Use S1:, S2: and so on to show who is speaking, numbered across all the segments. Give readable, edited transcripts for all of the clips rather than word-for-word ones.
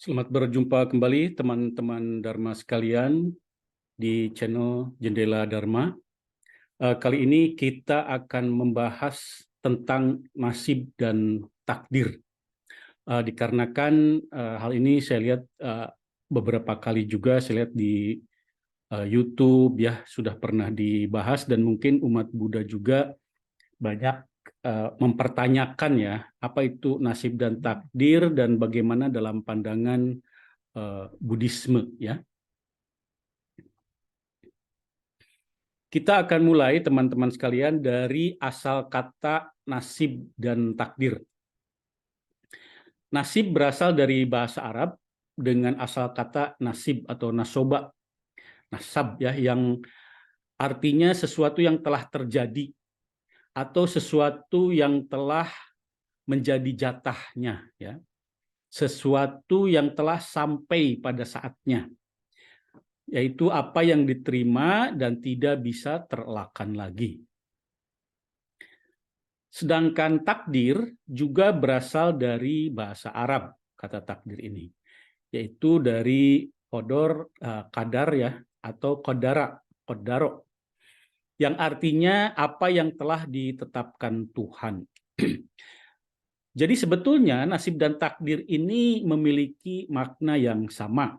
S1: Selamat berjumpa kembali teman-teman Dharma sekalian di channel Jendela Dharma. Kali ini kita akan membahas tentang nasib dan takdir. Dikarenakan hal ini saya lihat beberapa kali juga saya lihat di YouTube ya sudah pernah dibahas, dan mungkin umat Buddha juga banyak mempertanyakan ya apa itu nasib dan takdir dan bagaimana dalam pandangan Buddhisme ya. Kita akan mulai teman-teman sekalian dari asal kata nasib dan takdir. Nasib berasal dari bahasa Arab dengan asal kata nasib atau nasoba, nasab ya, yang artinya sesuatu yang telah terjadi atau sesuatu yang telah menjadi jatahnya ya. Sesuatu yang telah sampai pada saatnya, yaitu apa yang diterima dan tidak bisa terelakkan lagi. Sedangkan takdir juga berasal dari bahasa Arab, kata takdir ini, yaitu dari qadar, kadar ya, atau qadara, qadaro, yang artinya apa yang telah ditetapkan Tuhan. Jadi sebetulnya nasib dan takdir ini memiliki makna yang sama.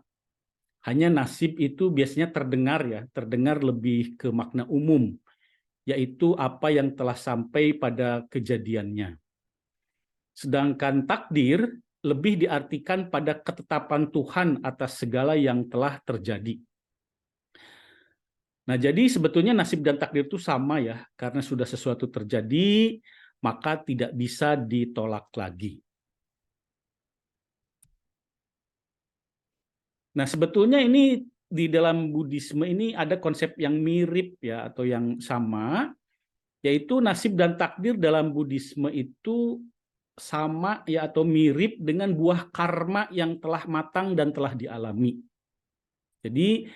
S1: Hanya nasib itu biasanya terdengar lebih ke makna umum, yaitu apa yang telah sampai pada kejadiannya. Sedangkan takdir lebih diartikan pada ketetapan Tuhan atas segala yang telah terjadi. Nah, jadi sebetulnya nasib dan takdir itu sama ya, karena sudah sesuatu terjadi, maka tidak bisa ditolak lagi. Nah, sebetulnya ini di dalam Buddhisme ini ada konsep yang mirip ya, atau yang sama, yaitu nasib dan takdir dalam Buddhisme itu sama ya, atau mirip dengan buah karma yang telah matang dan telah dialami. Jadi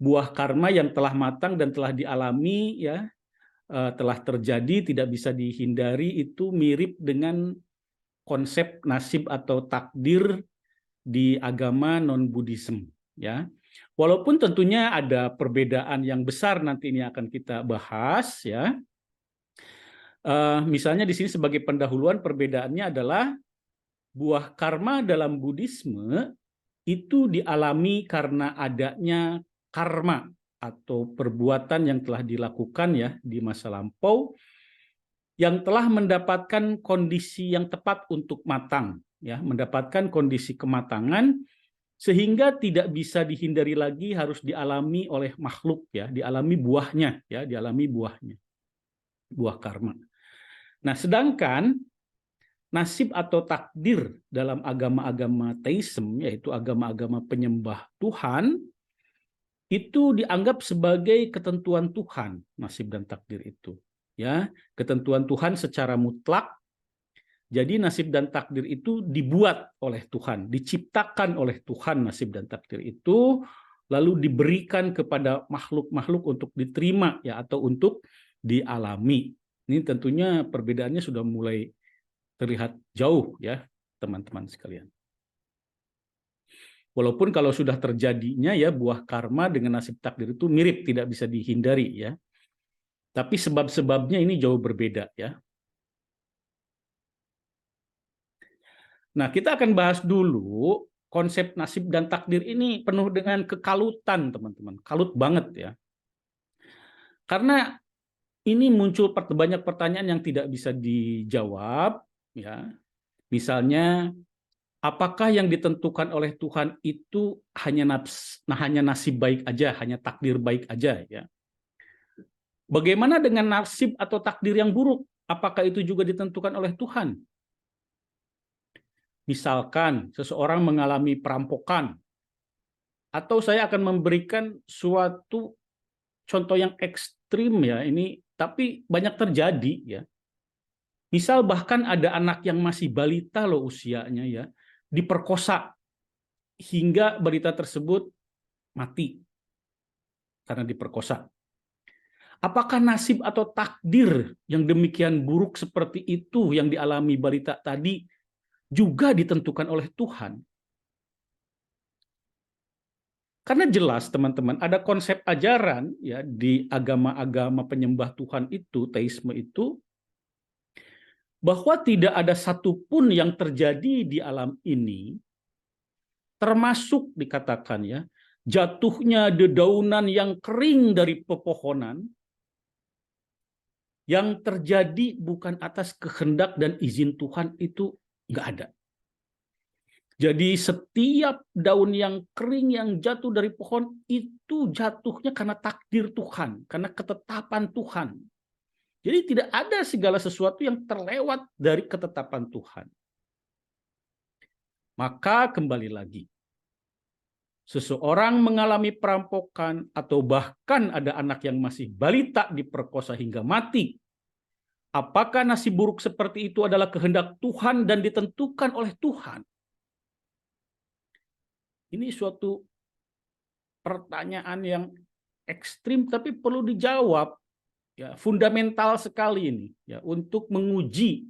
S1: buah karma yang telah matang dan telah dialami ya, telah terjadi, tidak bisa dihindari, itu mirip dengan konsep nasib atau takdir di agama non-Buddhism ya. Walaupun tentunya ada perbedaan yang besar, nanti ini akan kita bahas ya. Misalnya di sini sebagai pendahuluan, perbedaannya adalah buah karma dalam Buddhisme itu dialami karena adanya karma atau perbuatan yang telah dilakukan ya di masa lampau, yang telah mendapatkan kondisi yang tepat untuk matang ya, mendapatkan kondisi kematangan sehingga tidak bisa dihindari lagi, harus dialami oleh makhluk ya, dialami buahnya ya, dialami buahnya, buah karma. Nah, sedangkan nasib atau takdir dalam agama-agama teisme, yaitu agama-agama penyembah Tuhan, itu dianggap sebagai ketentuan Tuhan, nasib dan takdir itu ya, ketentuan Tuhan secara mutlak. Jadi nasib dan takdir itu dibuat oleh Tuhan, diciptakan oleh Tuhan nasib dan takdir itu, lalu diberikan kepada makhluk-makhluk untuk diterima ya, atau untuk dialami. Ini tentunya perbedaannya sudah mulai terlihat jauh ya teman-teman sekalian. Walaupun kalau sudah terjadinya ya buah karma dengan nasib takdir itu mirip, tidak bisa dihindari ya. Tapi sebab-sebabnya ini jauh berbeda ya. Nah, kita akan bahas dulu konsep nasib dan takdir ini penuh dengan kekalutan, teman-teman. Kalut banget ya. Karena ini muncul banyak pertanyaan yang tidak bisa dijawab ya. Misalnya, apakah yang ditentukan oleh Tuhan itu hanya nasib baik aja, hanya takdir baik aja ya? Bagaimana dengan nasib atau takdir yang buruk? Apakah itu juga ditentukan oleh Tuhan? Misalkan seseorang mengalami perampokan, atau saya akan memberikan suatu contoh yang ekstrim ya ini, tapi banyak terjadi ya. Misal bahkan ada anak yang masih balita loh usianya ya, diperkosa hingga balita tersebut mati karena diperkosa. Apakah nasib atau takdir yang demikian buruk seperti itu yang dialami balita tadi juga ditentukan oleh Tuhan? Karena jelas teman-teman ada konsep ajaran ya di agama-agama penyembah Tuhan itu, teisme itu, bahwa tidak ada satupun yang terjadi di alam ini, termasuk dikatakan ya, jatuhnya dedaunan yang kering dari pepohonan, yang terjadi bukan atas kehendak dan izin Tuhan, itu nggak ada. Jadi setiap daun yang kering yang jatuh dari pohon itu jatuhnya karena takdir Tuhan, karena ketetapan Tuhan. Jadi tidak ada segala sesuatu yang terlewat dari ketetapan Tuhan. Maka kembali lagi, seseorang mengalami perampokan atau bahkan ada anak yang masih balita diperkosa hingga mati. Apakah nasib buruk seperti itu adalah kehendak Tuhan dan ditentukan oleh Tuhan? Ini suatu pertanyaan yang ekstrim tapi perlu dijawab, ya, fundamental sekali ini ya untuk menguji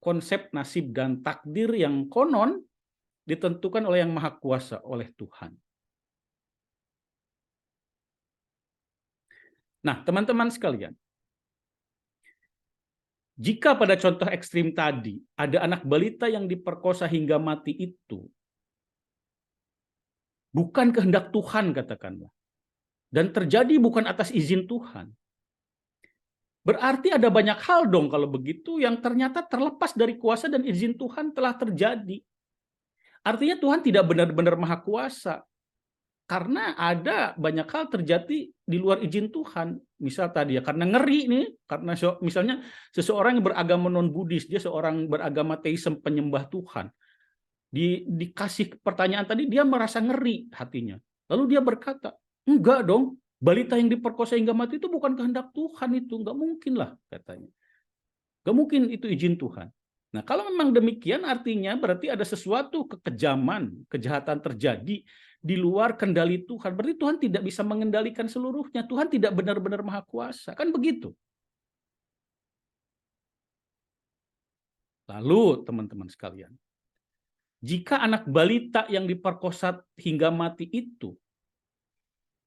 S1: konsep nasib dan takdir yang konon ditentukan oleh Yang Maha Kuasa, oleh Tuhan. Nah, teman-teman sekalian, jika pada contoh ekstrim tadi ada anak balita yang diperkosa hingga mati itu bukan kehendak Tuhan katakanlah, dan terjadi bukan atas izin Tuhan, berarti ada banyak hal dong kalau begitu yang ternyata terlepas dari kuasa dan izin Tuhan telah terjadi. Artinya Tuhan tidak benar-benar maha kuasa. Karena ada banyak hal terjadi di luar izin Tuhan. Misal tadi ya, karena ngeri nih, karena misalnya seseorang yang beragama non-Buddhis, dia seorang beragama teisme penyembah Tuhan. Dikasih pertanyaan tadi, dia merasa ngeri hatinya. Lalu dia berkata, enggak dong, balita yang diperkosa hingga mati itu bukan kehendak Tuhan itu, enggak mungkin lah katanya. Enggak mungkin itu izin Tuhan. Nah, kalau memang demikian artinya berarti ada sesuatu kekejaman, kejahatan terjadi di luar kendali Tuhan. Berarti Tuhan tidak bisa mengendalikan seluruhnya. Tuhan tidak benar-benar maha kuasa. Kan begitu. Lalu teman-teman sekalian, jika anak balita yang diperkosa hingga mati itu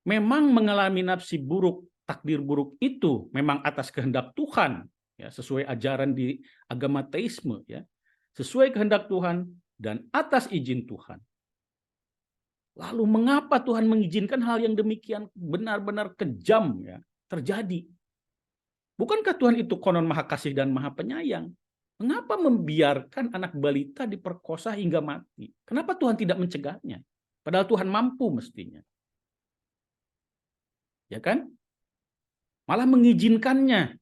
S1: memang mengalami nafsi buruk, takdir buruk itu memang atas kehendak Tuhan, ya, sesuai ajaran di agama teisme, ya, sesuai kehendak Tuhan dan atas izin Tuhan. Lalu mengapa Tuhan mengizinkan hal yang demikian benar-benar kejam ya terjadi? Bukankah Tuhan itu konon maha kasih dan maha penyayang? Mengapa membiarkan anak balita diperkosa hingga mati? Kenapa Tuhan tidak mencegahnya? Padahal Tuhan mampu mestinya. Ya kan? Malah mengizinkannya.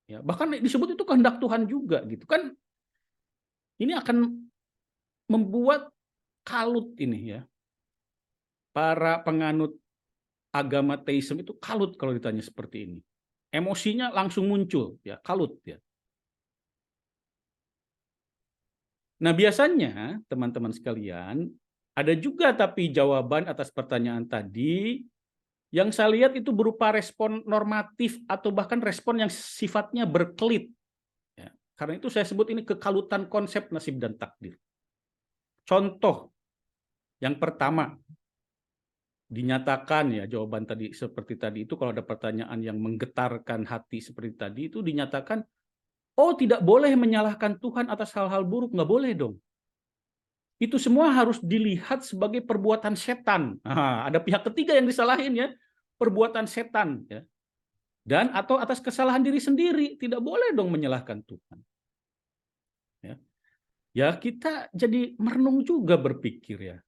S1: Ya, bahkan disebut itu kehendak Tuhan juga gitu kan. Ini akan membuat kalut ini ya. Para penganut agama teisme itu kalut kalau ditanya seperti ini. Emosinya langsung muncul ya, kalut ya. Nah, biasanya teman-teman sekalian, ada juga tapi jawaban atas pertanyaan tadi yang saya lihat itu berupa respon normatif atau bahkan respon yang sifatnya berkelit. Ya. Karena itu saya sebut ini kekalutan konsep nasib dan takdir. Contoh yang pertama, dinyatakan ya jawaban tadi seperti tadi itu kalau ada pertanyaan yang menggetarkan hati seperti tadi itu dinyatakan, oh tidak boleh menyalahkan Tuhan atas hal-hal buruk, nggak boleh dong. Itu semua harus dilihat sebagai perbuatan setan. Nah, ada pihak ketiga yang disalahin ya, perbuatan setan ya. Dan atau atas kesalahan diri sendiri, tidak boleh dong menyalahkan Tuhan. Ya, ya kita jadi merenung juga berpikir ya.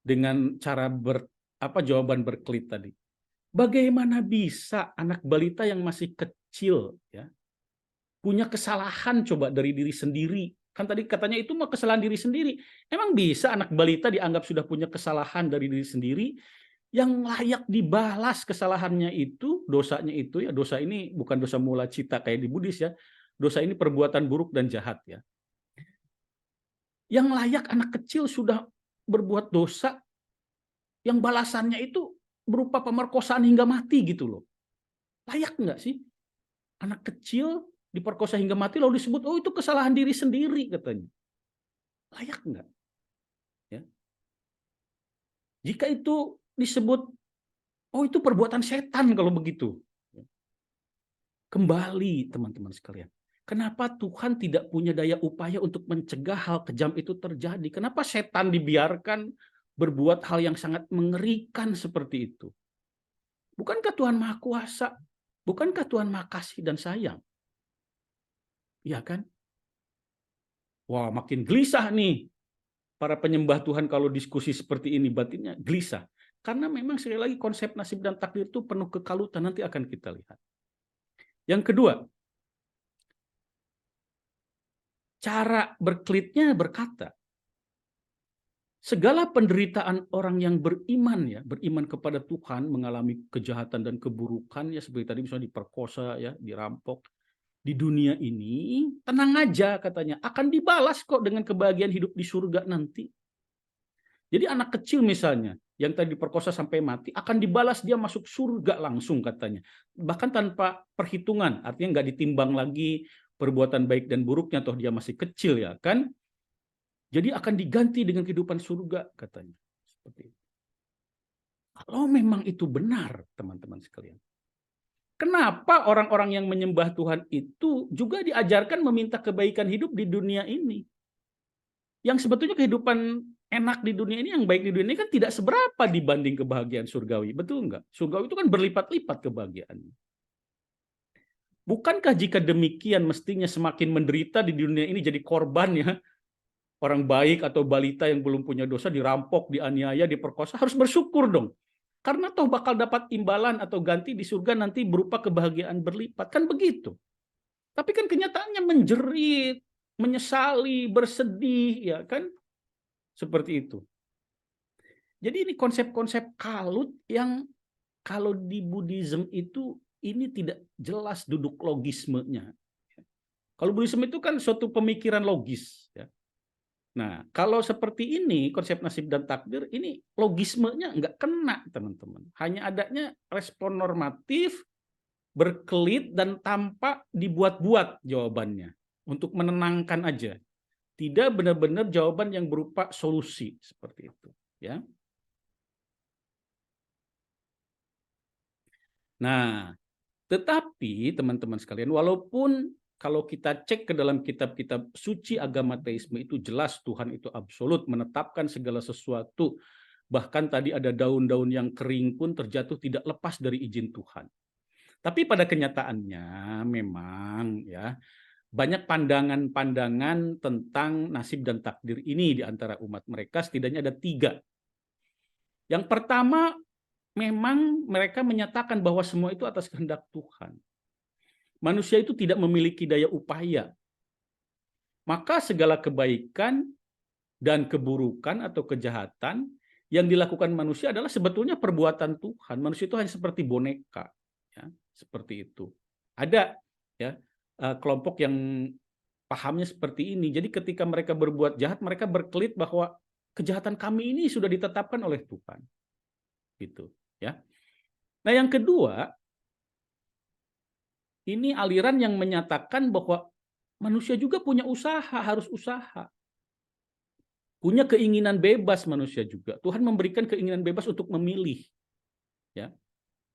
S1: Dengan cara jawaban berkelit tadi. Bagaimana bisa anak balita yang masih kecil ya punya kesalahan coba dari diri sendiri? Kan tadi katanya itu mah kesalahan diri sendiri. Emang bisa anak balita dianggap sudah punya kesalahan dari diri sendiri yang layak dibalas kesalahannya itu, dosanya itu ya, dosa ini bukan dosa mula cita kayak di Buddhis ya. Dosa ini perbuatan buruk dan jahat ya. Yang layak anak kecil sudah berbuat dosa yang balasannya itu berupa pemerkosaan hingga mati gitu loh. Layak nggak sih anak kecil diperkosa hingga mati lalu disebut oh itu kesalahan diri sendiri katanya. Layak nggak? Ya. Jika itu disebut, oh itu perbuatan setan kalau begitu. Kembali teman-teman sekalian. Kenapa Tuhan tidak punya daya upaya untuk mencegah hal kejam itu terjadi? Kenapa setan dibiarkan berbuat hal yang sangat mengerikan seperti itu? Bukankah Tuhan Maha Kuasa? Bukankah Tuhan Maha Kasih dan sayang? Iya kan? Wah, makin gelisah nih para penyembah Tuhan kalau diskusi seperti ini, batinnya gelisah. Karena memang sekali lagi konsep nasib dan takdir itu penuh kekalutan, nanti akan kita lihat. Yang kedua, cara berkelitnya berkata, segala penderitaan orang yang beriman ya, beriman kepada Tuhan, mengalami kejahatan dan keburukan ya, seperti tadi misalnya diperkosa ya, dirampok di dunia ini, tenang aja katanya, akan dibalas kok dengan kebahagiaan hidup di surga nanti. Jadi anak kecil misalnya, yang tadi diperkosa sampai mati, akan dibalas dia masuk surga langsung katanya. Bahkan tanpa perhitungan, artinya nggak ditimbang lagi perbuatan baik dan buruknya, toh dia masih kecil ya kan. Jadi akan diganti dengan kehidupan surga katanya. Seperti itu. Kalau memang itu benar teman-teman sekalian. Kenapa orang-orang yang menyembah Tuhan itu juga diajarkan meminta kebaikan hidup di dunia ini? Yang sebetulnya kehidupan enak di dunia ini, yang baik di dunia ini kan tidak seberapa dibanding kebahagiaan surgawi. Betul nggak? Surgawi itu kan berlipat-lipat kebahagiaannya. Bukankah jika demikian mestinya semakin menderita di dunia ini jadi korban ya? Orang baik atau balita yang belum punya dosa dirampok, dianiaya, diperkosa, harus bersyukur dong. Karena toh bakal dapat imbalan atau ganti di surga nanti berupa kebahagiaan berlipat. Kan begitu. Tapi kan kenyataannya menjerit, menyesali, bersedih, ya kan? Seperti itu. Jadi ini konsep-konsep kalut yang kalau di Buddhism itu ini tidak jelas duduk logismenya. Kalau Buddhism itu kan suatu pemikiran logis. Ya. Nah, kalau seperti ini, konsep nasib dan takdir, ini logismenya nggak kena, teman-teman. Hanya adanya respon normatif, berkelit, dan tampak dibuat-buat jawabannya. Untuk menenangkan aja. Tidak benar-benar jawaban yang berupa solusi, seperti itu. Ya. Nah, tetapi teman-teman sekalian, walaupun kalau kita cek ke dalam kitab-kitab suci agama teisme itu jelas Tuhan itu absolut menetapkan segala sesuatu. Bahkan tadi ada daun-daun yang kering pun terjatuh tidak lepas dari izin Tuhan. Tapi pada kenyataannya memang ya banyak pandangan-pandangan tentang nasib dan takdir ini di antara umat mereka, setidaknya ada 3. Yang pertama, memang mereka menyatakan bahwa semua itu atas kehendak Tuhan. Manusia itu tidak memiliki daya upaya. Maka segala kebaikan dan keburukan atau kejahatan yang dilakukan manusia adalah sebetulnya perbuatan Tuhan. Manusia itu hanya seperti boneka, ya, seperti itu. Ada ya kelompok yang pahamnya seperti ini. Jadi ketika mereka berbuat jahat, mereka berkelit bahwa kejahatan kami ini sudah ditetapkan oleh Tuhan. Gitu, ya. Nah, yang kedua, ini aliran yang menyatakan bahwa manusia juga punya usaha, harus usaha. Punya keinginan bebas manusia juga. Tuhan memberikan keinginan bebas untuk memilih. Ya.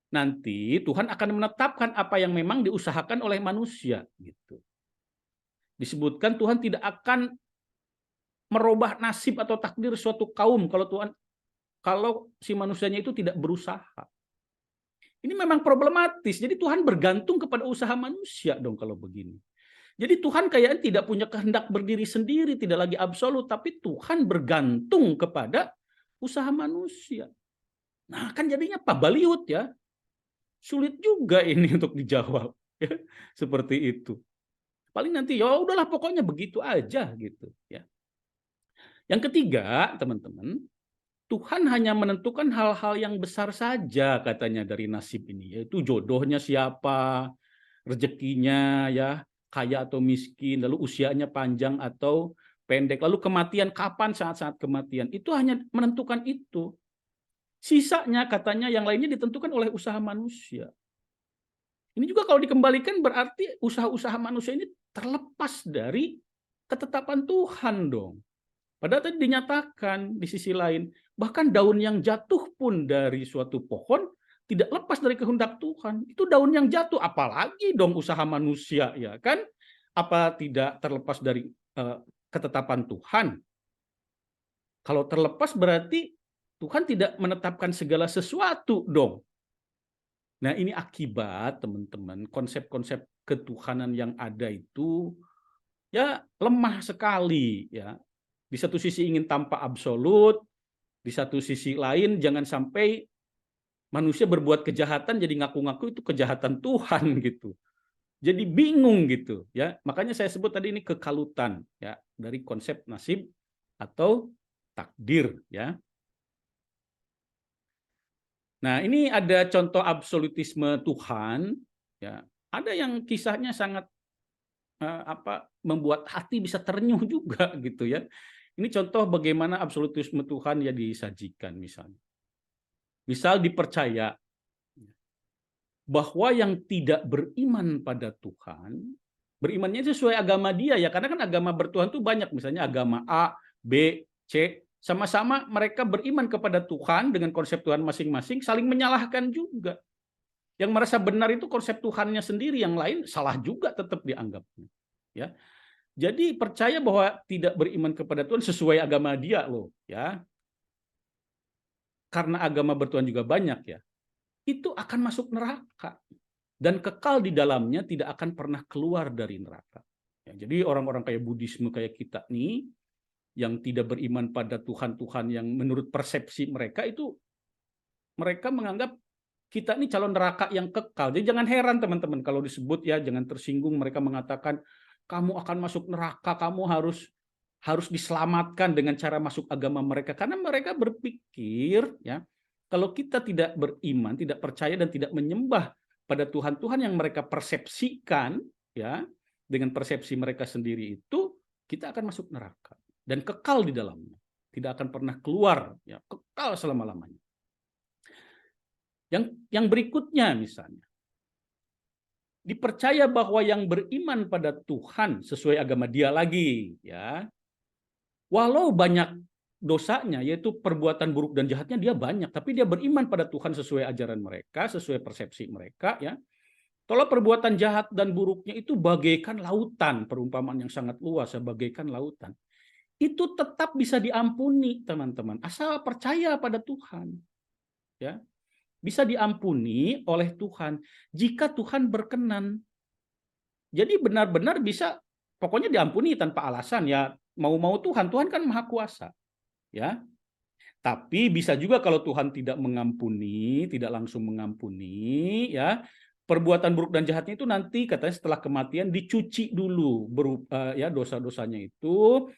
S1: Nanti Tuhan akan menetapkan apa yang memang diusahakan oleh manusia. Gitu. Disebutkan Tuhan tidak akan merubah nasib atau takdir suatu kaum kalau si manusianya itu tidak berusaha. Ini memang problematis. Jadi Tuhan bergantung kepada usaha manusia dong kalau begini. Jadi Tuhan kayaknya tidak punya kehendak berdiri sendiri, tidak lagi absolut, tapi Tuhan bergantung kepada usaha manusia. Nah, kan jadinya Pak Baliut ya. Sulit juga ini untuk dijawab. Ya, seperti itu. Paling nanti ya udahlah pokoknya begitu aja gitu ya. Yang ketiga, teman-teman, Tuhan hanya menentukan hal-hal yang besar saja katanya dari nasib ini, yaitu jodohnya siapa, rezekinya ya, kaya atau miskin, lalu usianya panjang atau pendek, lalu kematian kapan saat-saat kematian. Itu hanya menentukan itu. Sisanya katanya yang lainnya ditentukan oleh usaha manusia. Ini juga kalau dikembalikan berarti usaha-usaha manusia ini terlepas dari ketetapan Tuhan dong. Padahal tadi dinyatakan di sisi lain Bahkan daun yang jatuh pun dari suatu pohon tidak lepas dari kehendak Tuhan. Itu daun yang jatuh, apalagi dong usaha manusia, ya kan? Apa tidak terlepas dari ketetapan Tuhan? Kalau terlepas berarti Tuhan tidak menetapkan segala sesuatu dong. Nah, ini akibat, teman-teman, konsep-konsep ketuhanan yang ada itu ya lemah sekali, ya. Di satu sisi ingin tanpa absolut, di satu sisi lain jangan sampai manusia berbuat kejahatan jadi ngaku-ngaku itu kejahatan Tuhan gitu. Jadi bingung gitu, ya. Makanya saya sebut tadi ini kekalutan, ya, dari konsep nasib atau takdir, ya. Nah, ini ada contoh absolutisme Tuhan, ya. Ada yang kisahnya sangat membuat hati bisa terenyuh juga gitu ya. Ini contoh bagaimana absolutisme Tuhan ya disajikan misalnya. Misal dipercaya bahwa yang tidak beriman pada Tuhan, berimannya sesuai agama dia ya, karena kan agama bertuhan itu banyak, misalnya agama A, B, C, sama-sama mereka beriman kepada Tuhan dengan konsep Tuhan masing-masing, saling menyalahkan juga. Yang merasa benar itu konsep Tuhannya sendiri, yang lain salah juga tetap dianggapnya. Ya. Jadi percaya bahwa tidak beriman kepada Tuhan sesuai agama dia loh, ya. Karena agama bertuhan juga banyak ya. Itu akan masuk neraka dan kekal di dalamnya, tidak akan pernah keluar dari neraka. Ya, jadi orang-orang kayak Buddhisme kayak kita nih yang tidak beriman pada Tuhan-Tuhan yang menurut persepsi mereka itu, mereka menganggap kita ini calon neraka yang kekal. Jadi jangan heran teman-teman kalau disebut ya, jangan tersinggung mereka mengatakan kamu akan masuk neraka, kamu harus diselamatkan dengan cara masuk agama mereka, karena mereka berpikir ya, kalau kita tidak beriman, tidak percaya dan tidak menyembah pada Tuhan-Tuhan yang mereka persepsikan ya, dengan persepsi mereka sendiri itu, kita akan masuk neraka dan kekal di dalamnya. Tidak akan pernah keluar ya, kekal selama-lamanya. Yang berikutnya misalnya, dipercaya bahwa yang beriman pada Tuhan sesuai agama dia lagi ya, walau banyak dosanya, yaitu perbuatan buruk dan jahatnya dia banyak, tapi dia beriman pada Tuhan sesuai ajaran mereka, sesuai persepsi mereka ya. Kalau perbuatan jahat dan buruknya itu bagaikan lautan, perumpamaan yang sangat luas, bagaikan lautan, itu tetap bisa diampuni teman-teman, asal percaya pada Tuhan ya. Bisa diampuni oleh Tuhan jika Tuhan berkenan. Jadi benar-benar bisa, pokoknya diampuni tanpa alasan ya, mau-mau Tuhan kan maha kuasa ya. Tapi bisa juga kalau Tuhan tidak mengampuni, tidak langsung mengampuni ya, perbuatan buruk dan jahatnya itu nanti katanya setelah kematian dicuci dulu ya dosa-dosanya itu,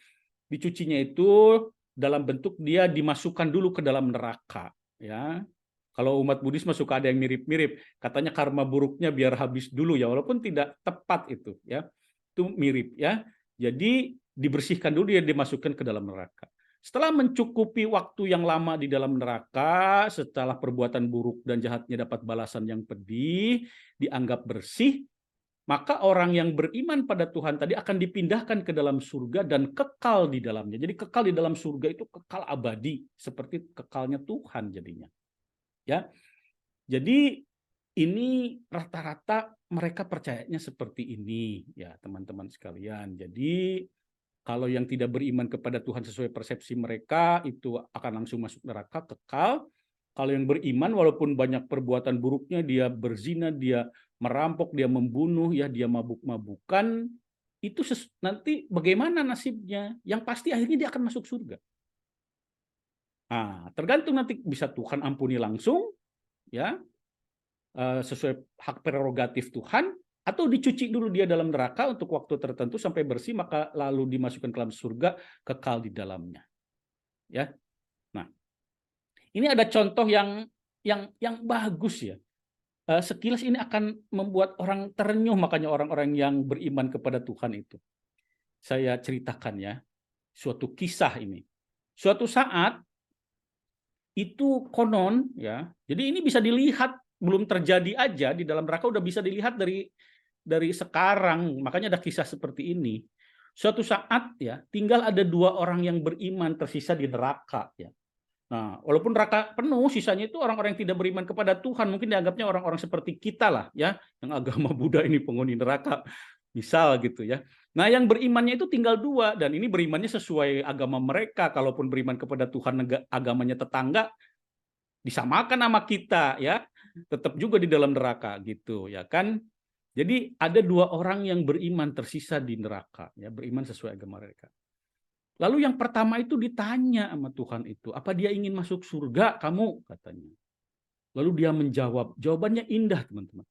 S1: dicucinya itu dalam bentuk dia dimasukkan dulu ke dalam neraka ya. Kalau umat Buddhis suka ada yang mirip-mirip, katanya karma buruknya biar habis dulu ya, walaupun tidak tepat itu ya. Itu mirip ya. Jadi dibersihkan dulu, dia dimasukkan ke dalam neraka. Setelah mencukupi waktu yang lama di dalam neraka, setelah perbuatan buruk dan jahatnya dapat balasan yang pedih, dianggap bersih, maka orang yang beriman pada Tuhan tadi akan dipindahkan ke dalam surga dan kekal di dalamnya. Jadi kekal di dalam surga itu kekal abadi, seperti kekalnya Tuhan jadinya. Ya, jadi ini rata-rata mereka percayanya seperti ini ya teman-teman sekalian. Jadi kalau yang tidak beriman kepada Tuhan sesuai persepsi mereka itu akan langsung masuk neraka kekal. Kalau yang beriman walaupun banyak perbuatan buruknya, dia berzina, dia merampok, dia membunuh, ya dia mabuk-mabukan, itu nanti bagaimana nasibnya? Yang pasti akhirnya dia akan masuk surga. Nah, tergantung nanti bisa Tuhan ampuni langsung, ya sesuai hak prerogatif Tuhan, atau dicuci dulu dia dalam neraka untuk waktu tertentu sampai bersih, maka lalu dimasukkan ke dalam surga kekal di dalamnya. Ya, nah ini ada contoh yang bagus ya. Sekilas ini akan membuat orang terenyuh, makanya orang-orang yang beriman kepada Tuhan itu. Saya ceritakan ya, suatu kisah ini. Suatu saat itu konon ya, jadi ini bisa dilihat, belum terjadi aja di dalam neraka udah bisa dilihat dari sekarang, makanya ada kisah seperti ini. Suatu saat ya, tinggal ada 2 orang yang beriman tersisa di neraka ya. Nah, walaupun neraka penuh, sisanya itu orang-orang yang tidak beriman kepada Tuhan, mungkin dianggapnya orang-orang seperti kita lah, ya, yang agama Buddha ini penghuni neraka, misal gitu ya. Nah, yang berimannya itu tinggal 2, dan ini berimannya sesuai agama mereka. Kalaupun beriman kepada Tuhan, agamanya tetangga, disamakan sama kita, ya, tetap juga di dalam neraka gitu, ya kan. Jadi ada 2 orang yang beriman tersisa di neraka, ya, beriman sesuai agama mereka. Lalu yang pertama itu ditanya sama Tuhan itu, apa dia ingin masuk surga kamu, katanya. Lalu dia menjawab, jawabannya indah teman-teman.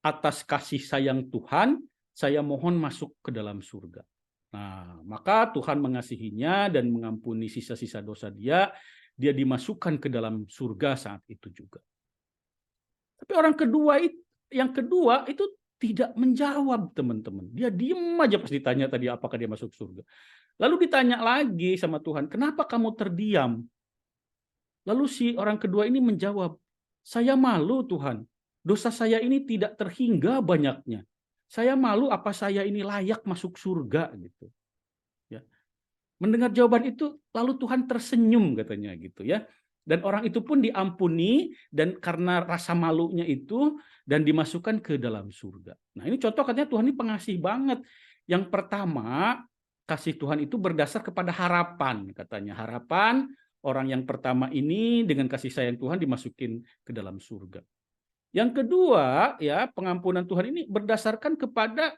S1: Atas kasih sayang Tuhan, saya mohon masuk ke dalam surga. Nah, maka Tuhan mengasihinya dan mengampuni sisa-sisa dosa dia dimasukkan ke dalam surga saat itu juga. Tapi yang kedua itu tidak menjawab teman-teman. Dia diem aja pas ditanya tadi apakah dia masuk surga. Lalu ditanya lagi sama Tuhan, kenapa kamu terdiam? Lalu si orang kedua ini menjawab, saya malu Tuhan, dosa saya ini tidak terhingga banyaknya. Saya malu apa saya ini layak masuk surga gitu. Ya. Mendengar jawaban itu, lalu Tuhan tersenyum katanya gitu ya. Dan orang itu pun diampuni dan karena rasa malunya itu dan dimasukkan ke dalam surga. Nah ini contoh katanya Tuhan ini pengasih banget. Yang pertama, kasih Tuhan itu berdasar kepada harapan katanya. Harapan orang yang pertama ini dengan kasih sayang Tuhan dimasukin ke dalam surga. Yang kedua, ya, pengampunan Tuhan ini berdasarkan kepada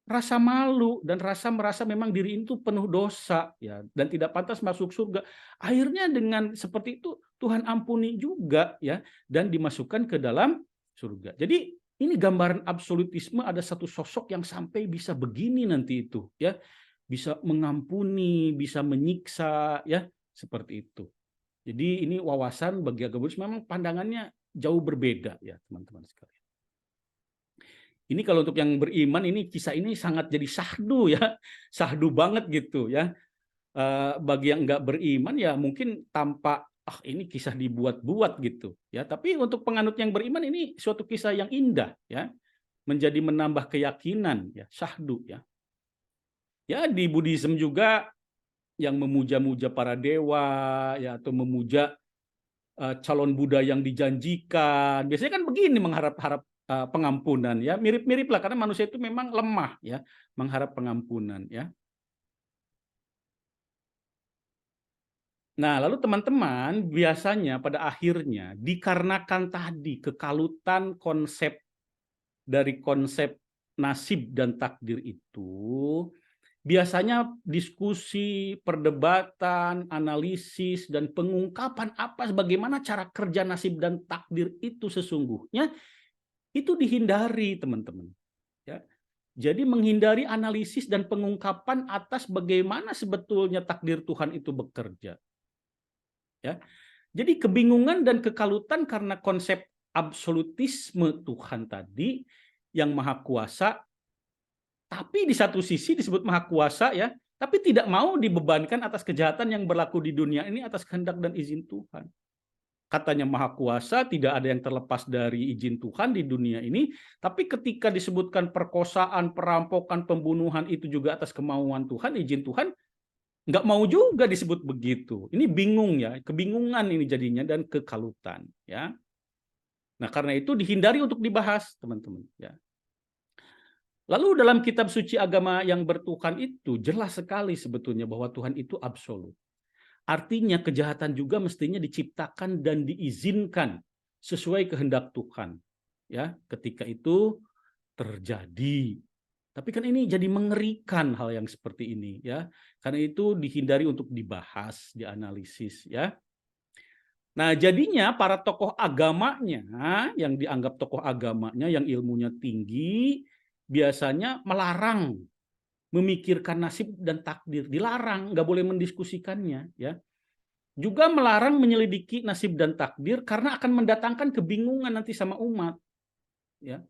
S1: rasa malu dan rasa merasa memang diri itu penuh dosa, ya, dan tidak pantas masuk surga. Akhirnya dengan seperti itu Tuhan ampuni juga, ya, dan dimasukkan ke dalam surga. Jadi ini gambaran absolutisme, ada satu sosok yang sampai bisa begini nanti itu, ya. Bisa mengampuni, bisa menyiksa, ya, seperti itu. Jadi ini wawasan bagi agamis memang pandangannya jauh berbeda, ya, teman-teman sekalian. Ini kalau untuk yang beriman, ini kisah ini sangat jadi syahdu ya, syahdu banget gitu ya. Bagi yang nggak beriman ya mungkin tampak ini kisah dibuat-buat gitu ya. Tapi untuk penganut yang beriman ini suatu kisah yang indah ya, menjadi menambah keyakinan ya, syahdu ya. Ya di Buddhism juga yang memuja-muja para dewa ya, atau memuja calon Buddha yang dijanjikan. Biasanya kan begini mengharap-harap pengampunan ya, mirip-mirip lah karena manusia itu memang lemah ya, mengharap pengampunan ya. Nah, lalu teman-teman biasanya pada akhirnya dikarenakan tadi kekalutan konsep dari konsep nasib dan takdir itu, biasanya diskusi, perdebatan, analisis, dan pengungkapan bagaimana cara kerja nasib dan takdir itu sesungguhnya, itu dihindari teman-teman. Ya. Jadi menghindari analisis dan pengungkapan atas bagaimana sebetulnya takdir Tuhan itu bekerja. Ya. Jadi kebingungan dan kekalutan karena konsep absolutisme Tuhan tadi yang maha kuasa, tapi di satu sisi disebut maha kuasa ya, tapi tidak mau dibebankan atas kejahatan yang berlaku di dunia ini atas kehendak dan izin Tuhan. Katanya maha kuasa, tidak ada yang terlepas dari izin Tuhan di dunia ini, tapi ketika disebutkan perkosaan, perampokan, pembunuhan itu juga atas kemauan Tuhan, izin Tuhan, nggak mau juga disebut begitu. Ini bingung ya, kebingungan ini jadinya dan kekalutan ya. Nah karena itu dihindari untuk dibahas teman-teman ya. Lalu dalam kitab suci agama yang bertuhan itu jelas sekali sebetulnya bahwa Tuhan itu absolut. Artinya kejahatan juga mestinya diciptakan dan diizinkan sesuai kehendak Tuhan. Ya, ketika itu terjadi. Tapi kan ini jadi mengerikan hal yang seperti ini ya. Karena itu dihindari untuk dibahas, dianalisis ya. Nah, jadinya para tokoh agamanya yang dianggap tokoh agamanya yang ilmunya tinggi biasanya melarang memikirkan nasib dan takdir, dilarang, nggak boleh mendiskusikannya ya. Juga melarang menyelidiki nasib dan takdir karena akan mendatangkan kebingungan nanti sama umat ya.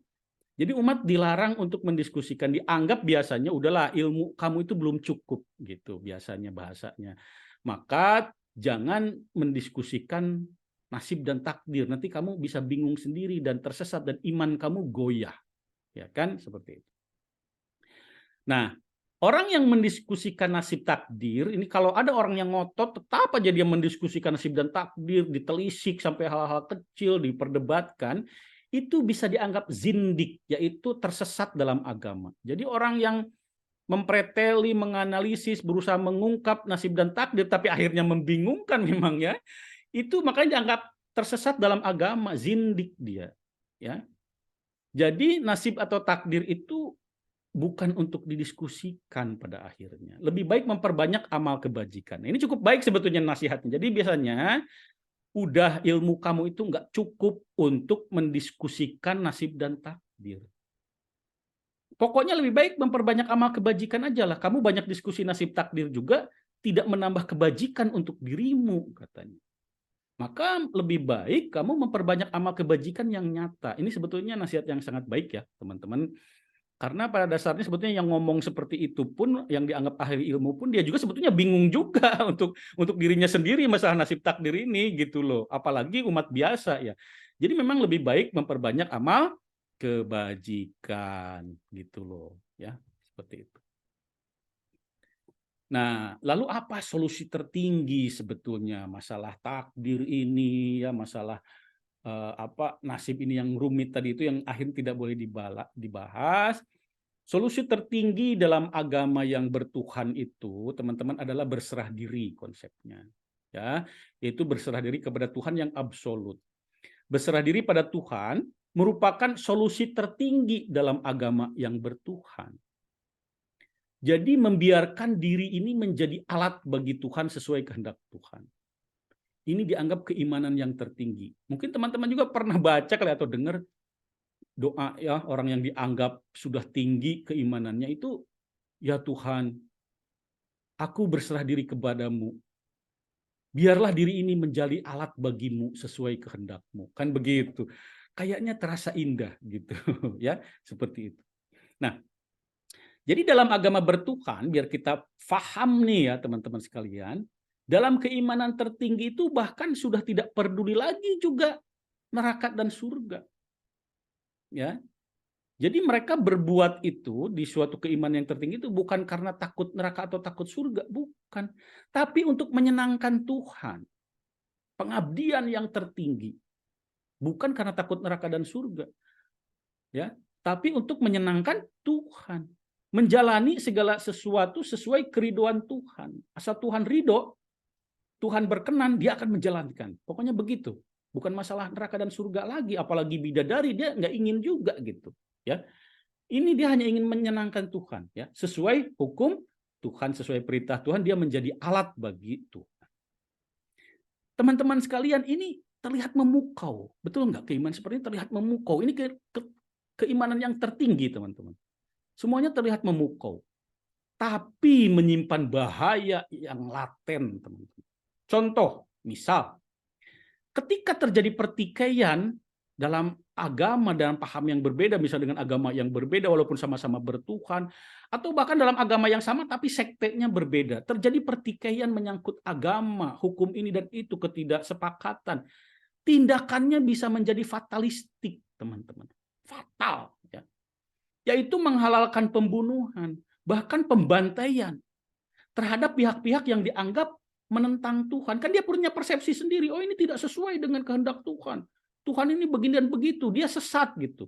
S1: Jadi umat dilarang untuk mendiskusikan, dianggap biasanya udahlah ilmu kamu itu belum cukup gitu biasanya bahasanya. Maka jangan mendiskusikan nasib dan takdir, nanti kamu bisa bingung sendiri dan tersesat dan iman kamu goyah. Ya kan seperti itu. Nah, Orang yang mendiskusikan nasib takdir, ini kalau ada orang yang ngotot, tetap aja dia mendiskusikan nasib dan takdir, ditelisik sampai hal-hal kecil, diperdebatkan, itu bisa dianggap zindik, yaitu tersesat dalam agama. Jadi orang yang mempreteli, menganalisis, berusaha mengungkap nasib dan takdir, tapi akhirnya membingungkan memang ya, itu makanya dianggap tersesat dalam agama, zindik dia. Ya. Jadi nasib atau takdir itu bukan untuk didiskusikan pada akhirnya. Lebih baik memperbanyak amal kebajikan. Ini cukup baik sebetulnya nasihatnya. Jadi biasanya udah ilmu kamu itu nggak cukup untuk mendiskusikan nasib dan takdir. Pokoknya lebih baik memperbanyak amal kebajikan aja lah. Kamu banyak diskusi nasib takdir juga tidak menambah kebajikan untuk dirimu katanya. Maka lebih baik kamu memperbanyak amal kebajikan yang nyata. Ini sebetulnya nasihat yang sangat baik ya teman-teman. Karena pada dasarnya sebetulnya yang ngomong seperti itu pun, yang dianggap ahli ilmu pun, dia juga sebetulnya bingung juga untuk dirinya sendiri masalah nasib takdir ini gitu loh. Apalagi umat biasa ya. Jadi memang lebih baik memperbanyak amal kebajikan gitu loh ya, seperti itu. Nah, lalu apa solusi tertinggi sebetulnya masalah takdir ini ya, masalah nasib ini yang rumit tadi itu yang akhirnya tidak boleh dibahas. Solusi tertinggi dalam agama yang bertuhan itu, teman-teman, adalah berserah diri konsepnya. Ya, yaitu berserah diri kepada Tuhan yang absolut. Berserah diri pada Tuhan merupakan solusi tertinggi dalam agama yang bertuhan. Jadi membiarkan diri ini menjadi alat bagi Tuhan sesuai kehendak Tuhan. Ini dianggap keimanan yang tertinggi. Mungkin teman-teman juga pernah baca kali atau dengar doa ya orang yang dianggap sudah tinggi keimanannya itu, ya Tuhan, aku berserah diri kepadamu. Biarlah diri ini menjadi alat bagimu sesuai kehendak-Mu. Kan begitu. Kayaknya terasa indah gitu ya, seperti itu. Nah, jadi dalam agama bertuhan, biar kita paham nih ya teman-teman sekalian, dalam keimanan tertinggi itu bahkan sudah tidak peduli lagi juga neraka dan surga. Ya. Jadi mereka berbuat itu di suatu keimanan yang tertinggi itu bukan karena takut neraka atau takut surga, bukan. Tapi untuk menyenangkan Tuhan. Pengabdian yang tertinggi. Bukan karena takut neraka dan surga. Ya, tapi untuk menyenangkan Tuhan. Menjalani segala sesuatu sesuai keriduan Tuhan. Asal Tuhan ridho, Tuhan berkenan, dia akan menjalankan. Pokoknya begitu. Bukan masalah neraka dan surga lagi, apalagi bidadari dia nggak ingin juga gitu. Ya, ini dia hanya ingin menyenangkan Tuhan. Ya, sesuai hukum Tuhan, sesuai perintah Tuhan, dia menjadi alat bagi Tuhan. Teman-teman sekalian, ini terlihat memukau. Betul nggak? Keimanan seperti ini terlihat memukau. Ini keimanan yang tertinggi, teman-teman. Semuanya terlihat memukau. Tapi menyimpan bahaya yang laten, teman-teman. Contoh, misal, ketika terjadi pertikaian dalam agama, dalam paham yang berbeda, misalnya dengan agama yang berbeda walaupun sama-sama bertuhan, atau bahkan dalam agama yang sama tapi sektenya berbeda, terjadi pertikaian menyangkut agama, hukum ini dan itu, ketidaksepakatan, tindakannya bisa menjadi fatalistik, teman-teman. Fatal. Ya. Yaitu menghalalkan pembunuhan, bahkan pembantaian terhadap pihak-pihak yang dianggap menentang Tuhan. Kan dia punya persepsi sendiri, oh ini tidak sesuai dengan kehendak Tuhan. Tuhan ini begini dan begitu, dia sesat gitu.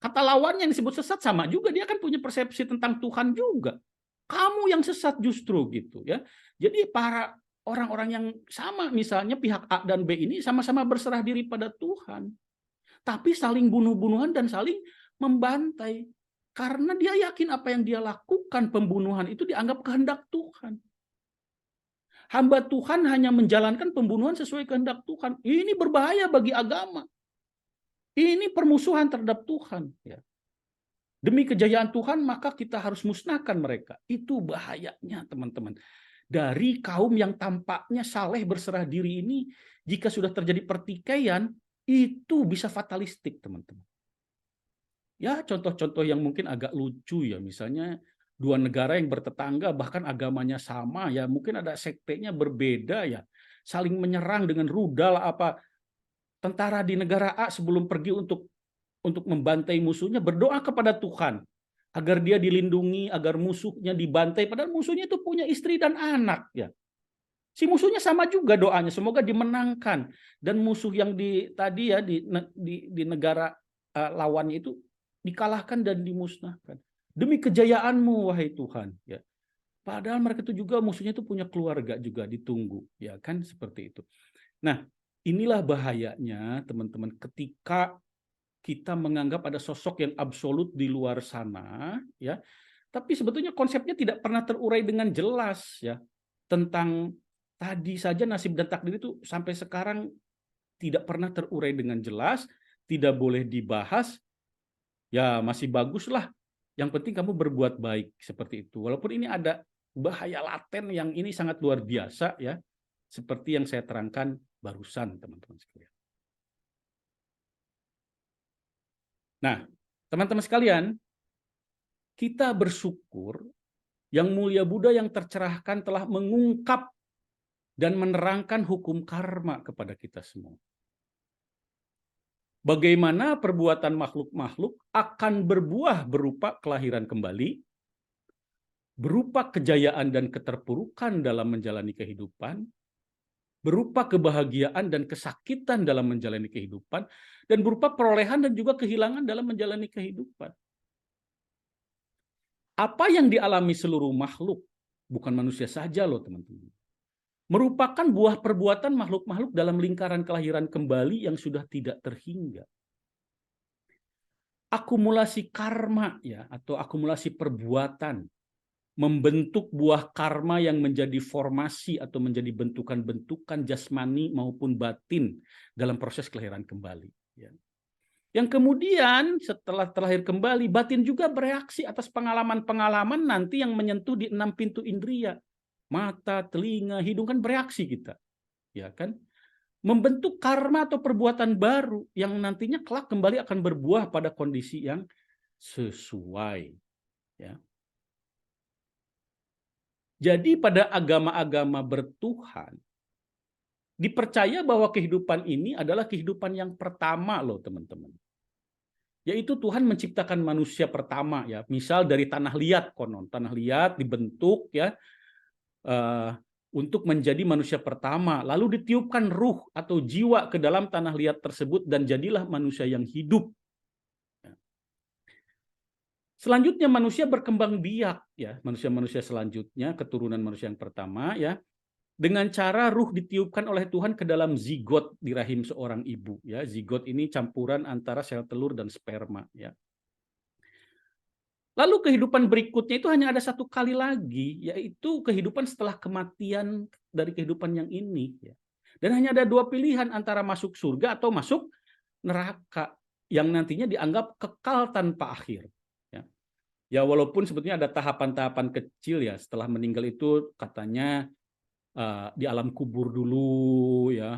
S1: Kata lawannya yang disebut sesat sama juga, dia kan punya persepsi tentang Tuhan juga. Kamu yang sesat justru gitu ya. Jadi para orang-orang yang sama, misalnya pihak A dan B ini sama-sama berserah diri pada Tuhan. Tapi saling bunuh-bunuhan dan saling membantai. Karena dia yakin apa yang dia lakukan, pembunuhan itu dianggap kehendak Tuhan. Hamba Tuhan hanya menjalankan pembunuhan sesuai kehendak Tuhan. Ini berbahaya bagi agama. Ini permusuhan terhadap Tuhan. Ya. Demi kejayaan Tuhan, maka kita harus musnahkan mereka. Itu bahayanya, teman-teman. Dari kaum yang tampaknya saleh berserah diri ini, jika sudah terjadi pertikaian, itu bisa fatalistik, teman-teman. Ya, contoh-contoh yang mungkin agak lucu ya, misalnya dua negara yang bertetangga bahkan agamanya sama ya, mungkin ada sektenya berbeda ya, saling menyerang dengan rudal apa. Tentara di negara A sebelum pergi untuk membantai musuhnya berdoa kepada Tuhan agar dia dilindungi, agar musuhnya dibantai, padahal musuhnya itu punya istri dan anak, ya. Si musuhnya sama juga doanya, semoga dimenangkan, dan musuh yang tadi ya di negara lawannya itu dikalahkan dan dimusnahkan demi kejayaanmu, wahai Tuhan, ya. Padahal mereka itu juga musuhnya itu punya keluarga juga ditunggu, ya kan, seperti itu. Nah, inilah bahayanya teman-teman ketika kita menganggap ada sosok yang absolut di luar sana, ya. Tapi sebetulnya konsepnya tidak pernah terurai dengan jelas, ya. Tentang tadi saja nasib dan takdir itu sampai sekarang tidak pernah terurai dengan jelas, tidak boleh dibahas. Ya, masih baguslah. Yang penting kamu berbuat baik seperti itu. Walaupun ini ada bahaya laten yang ini sangat luar biasa, ya. Seperti yang saya terangkan barusan, teman-teman sekalian. Nah, teman-teman sekalian, kita bersyukur Yang Mulia Buddha yang tercerahkan telah mengungkap dan menerangkan hukum karma kepada kita semua. Bagaimana perbuatan makhluk-makhluk akan berbuah berupa kelahiran kembali, berupa kejayaan dan keterpurukan dalam menjalani kehidupan, berupa kebahagiaan dan kesakitan dalam menjalani kehidupan, dan berupa perolehan dan juga kehilangan dalam menjalani kehidupan. Apa yang dialami seluruh makhluk, bukan manusia saja loh teman-teman, merupakan buah perbuatan makhluk-makhluk dalam lingkaran kelahiran kembali yang sudah tidak terhingga. Akumulasi karma, ya, atau akumulasi perbuatan membentuk buah karma yang menjadi formasi atau menjadi bentukan-bentukan jasmani maupun batin dalam proses kelahiran kembali, ya. Yang kemudian setelah terlahir kembali, batin juga bereaksi atas pengalaman-pengalaman nanti yang menyentuh di 6 pintu indria. Mata, telinga, hidung, kan bereaksi kita, ya kan? Membentuk karma atau perbuatan baru yang nantinya kelak kembali akan berbuah pada kondisi yang sesuai, ya. Jadi pada agama-agama bertuhan dipercaya bahwa kehidupan ini adalah kehidupan yang pertama loh teman-teman. Yaitu Tuhan menciptakan manusia pertama, ya. Misal dari tanah liat konon, tanah liat dibentuk, ya, untuk menjadi manusia pertama, lalu ditiupkan ruh atau jiwa ke dalam tanah liat tersebut dan jadilah manusia yang hidup. Selanjutnya manusia berkembang biak, ya, manusia-manusia selanjutnya, keturunan manusia yang pertama, ya, dengan cara ruh ditiupkan oleh Tuhan ke dalam zigot di rahim seorang ibu, ya. Zigot ini campuran antara sel telur dan sperma, ya. Lalu kehidupan berikutnya itu hanya ada satu kali lagi, yaitu kehidupan setelah kematian dari kehidupan yang ini, ya. Dan hanya ada dua pilihan antara masuk surga atau masuk neraka yang nantinya dianggap kekal tanpa akhir. Ya, walaupun sebetulnya ada tahapan-tahapan kecil, ya, setelah meninggal itu katanya di alam kubur dulu, ya,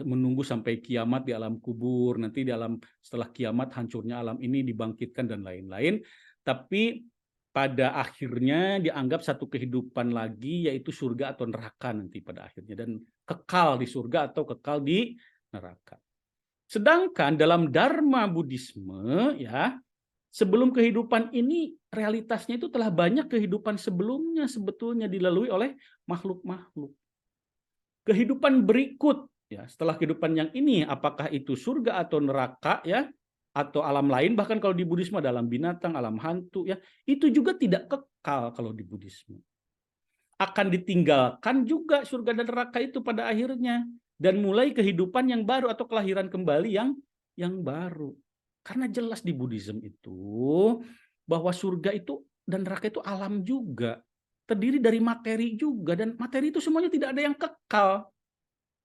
S1: menunggu sampai kiamat di alam kubur, nanti di alam setelah kiamat hancurnya alam ini dibangkitkan dan lain-lain. Tapi pada akhirnya dianggap satu kehidupan lagi, yaitu surga atau neraka nanti pada akhirnya, dan kekal di surga atau kekal di neraka. Sedangkan dalam Dharma Buddhisme, ya, sebelum kehidupan ini realitasnya itu telah banyak kehidupan sebelumnya sebetulnya dilalui oleh makhluk-makhluk. Kehidupan berikut, ya, setelah kehidupan yang ini, apakah itu surga atau neraka, ya, atau alam lain, bahkan kalau di Buddhisme ada alam binatang, alam hantu, ya, itu juga tidak kekal kalau di Buddhisme. Akan ditinggalkan juga surga dan neraka itu pada akhirnya dan mulai kehidupan yang baru atau kelahiran kembali yang baru. Karena jelas di Buddhisme itu bahwa surga itu dan neraka itu alam juga, terdiri dari materi juga, dan materi itu semuanya tidak ada yang kekal,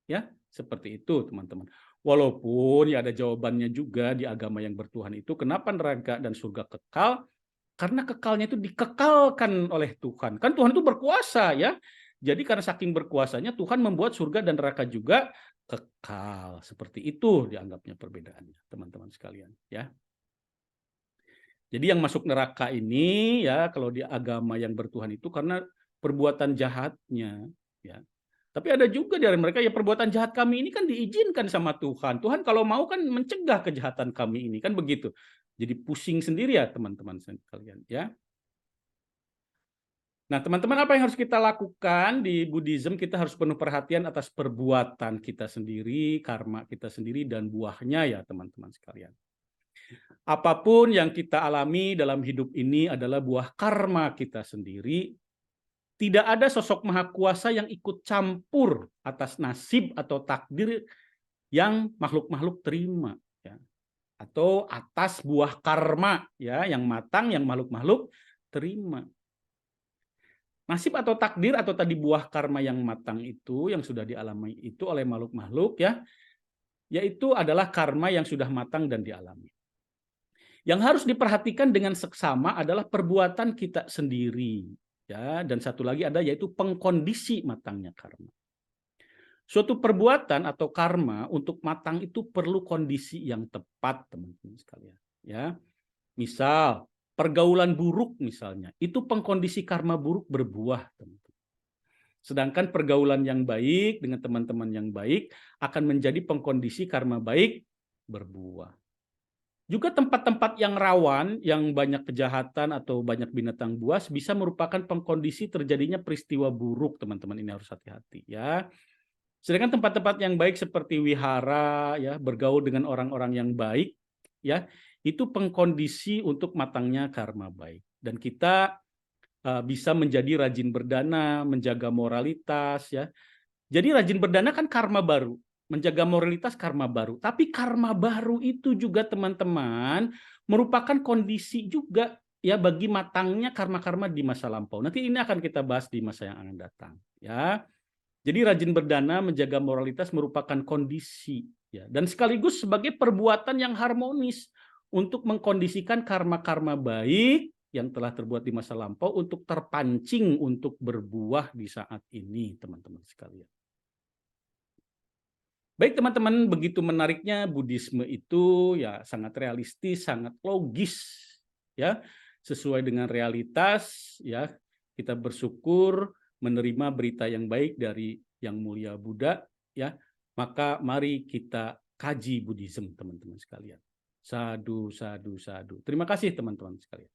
S1: ya, seperti itu teman-teman. Walaupun ya ada jawabannya juga di agama yang bertuhan itu, kenapa neraka dan surga kekal? Karena kekalnya itu dikekalkan oleh Tuhan. Kan Tuhan itu berkuasa, ya. Jadi karena saking berkuasanya Tuhan membuat surga dan neraka juga kekal. Seperti itu dianggapnya perbedaannya, teman-teman sekalian, ya. Jadi yang masuk neraka ini, ya, kalau di agama yang bertuhan itu karena perbuatan jahatnya, ya. Tapi ada juga dari mereka, ya, perbuatan jahat kami ini kan diizinkan sama Tuhan. Tuhan kalau mau kan mencegah kejahatan kami ini, kan begitu. Jadi pusing sendiri ya teman-teman sekalian ya. Nah, teman-teman, apa yang harus kita lakukan di Buddhism? Kita harus penuh perhatian atas perbuatan kita sendiri, karma kita sendiri, dan buahnya ya teman-teman sekalian. Apapun yang kita alami dalam hidup ini adalah buah karma kita sendiri. Tidak ada sosok maha kuasa yang ikut campur atas nasib atau takdir yang makhluk-makhluk terima, ya. Atau atas buah karma ya yang matang yang makhluk-makhluk terima. Nasib atau takdir atau tadi buah karma yang matang itu yang sudah dialami itu oleh makhluk-makhluk ya, yaitu adalah karma yang sudah matang dan dialami. Yang harus diperhatikan dengan seksama adalah perbuatan kita sendiri ya, dan satu lagi ada yaitu pengkondisi matangnya karma. Suatu perbuatan atau karma untuk matang itu perlu kondisi yang tepat, teman-teman sekalian ya. Misal pergaulan buruk misalnya, itu pengkondisi karma buruk berbuah, teman-teman. Sedangkan pergaulan yang baik dengan teman-teman yang baik akan menjadi pengkondisi karma baik berbuah. Juga tempat-tempat yang rawan, yang banyak kejahatan atau banyak binatang buas bisa merupakan pengkondisi terjadinya peristiwa buruk, teman-teman. Ini harus hati-hati ya. Sedangkan tempat-tempat yang baik seperti wihara ya, bergaul dengan orang-orang yang baik ya, itu pengkondisi untuk matangnya karma baik. Dan kita bisa menjadi rajin berdana, menjaga moralitas ya. Jadi rajin berdana kan karma baru, menjaga moralitas karma baru. Tapi karma baru itu juga teman-teman merupakan kondisi juga ya bagi matangnya karma-karma di masa lampau. Nanti ini akan kita bahas di masa yang akan datang ya. Jadi rajin berdana, menjaga moralitas merupakan kondisi ya, dan sekaligus sebagai perbuatan yang harmonis untuk mengkondisikan karma-karma baik yang telah terbuat di masa lampau untuk terpancing untuk berbuah di saat ini, teman-teman sekalian. Baik teman-teman, begitu menariknya Buddhisme itu ya sangat realistis, sangat logis ya, sesuai dengan realitas ya. Kita bersyukur menerima berita yang baik dari Yang Mulia Buddha ya. Maka mari kita kaji Buddhism teman-teman sekalian. Sadu, sadu, sadu. Terima kasih teman-teman sekalian.